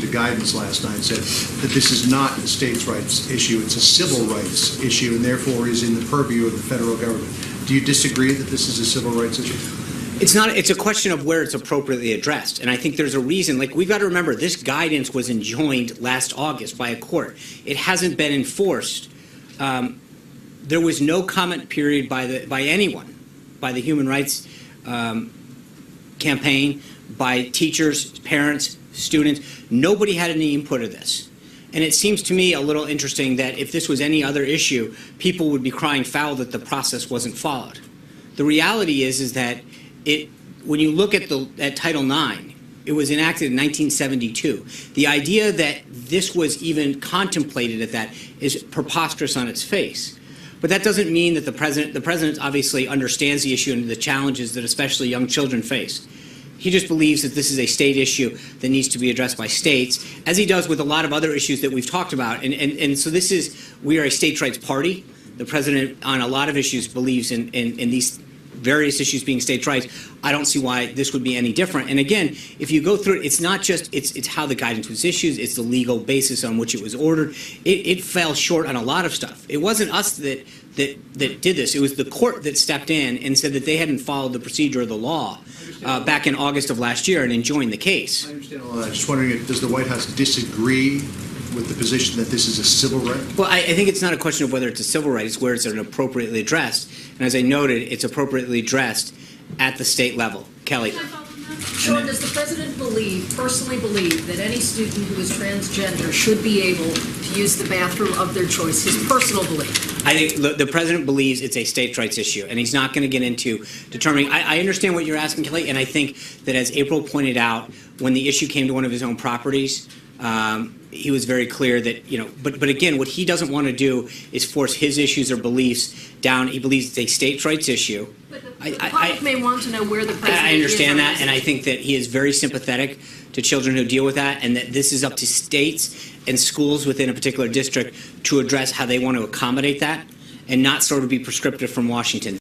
issued a guidance last night and said that this is not a states' rights issue, it's a civil rights issue, and therefore is in the purview of the federal government. Do you disagree that this is a civil rights issue? It's not. It's a question of where it's appropriately addressed, and I think there's a reason. Like, we've got to remember, this guidance was enjoined last August by a court. It hasn't been enforced. There was no comment period by anyone, by the human rights campaign, by teachers, parents, students. Nobody had any input of this. And it seems to me a little interesting that if this was any other issue, people would be crying foul that the process wasn't followed. The reality is that when you look at Title IX, it was enacted in 1972. The idea that this was even contemplated at that is preposterous on its face. But that doesn't mean that the president obviously understands the issue and the challenges that especially young children face. He just believes that this is a state issue that needs to be addressed by states, as he does with a lot of other issues that we've talked about. And so we are a states' rights party. The president, on a lot of issues, believes in these various issues being states' rights. I don't see why this would be any different. And again, if you go through it, it's not just, it's how the guidance was issued, it's the legal basis on which it was ordered. It fell short on a lot of stuff. It wasn't us that did this. It was the court that stepped in and said that they hadn't followed the procedure of the law back in August of last year and enjoined the case. I understand all that. I'm just wondering, does the White House disagree with the position that this is a civil right? Well, I think it's not a question of whether it's a civil right, it's where it's appropriately addressed. And as I noted, it's appropriately addressed at the state level. Kelly. Sean, does the president personally believe that any student who is transgender should be able to use the bathroom of their choice, his personal belief? I think the president believes it's a states' rights issue, and he's not going to get into determining. I understand what you're asking, Kelly, and I think that, as April pointed out, when the issue came to one of his own properties, he was very clear that, but again, what he doesn't want to do is force his issues or beliefs down. He believes it's a states' rights issue. But the public may want to know where the president is. I understand that, and I think that he is very sympathetic to children who deal with that, and that this is up to states and schools within a particular district to address how they want to accommodate that and not sort of be prescriptive from Washington.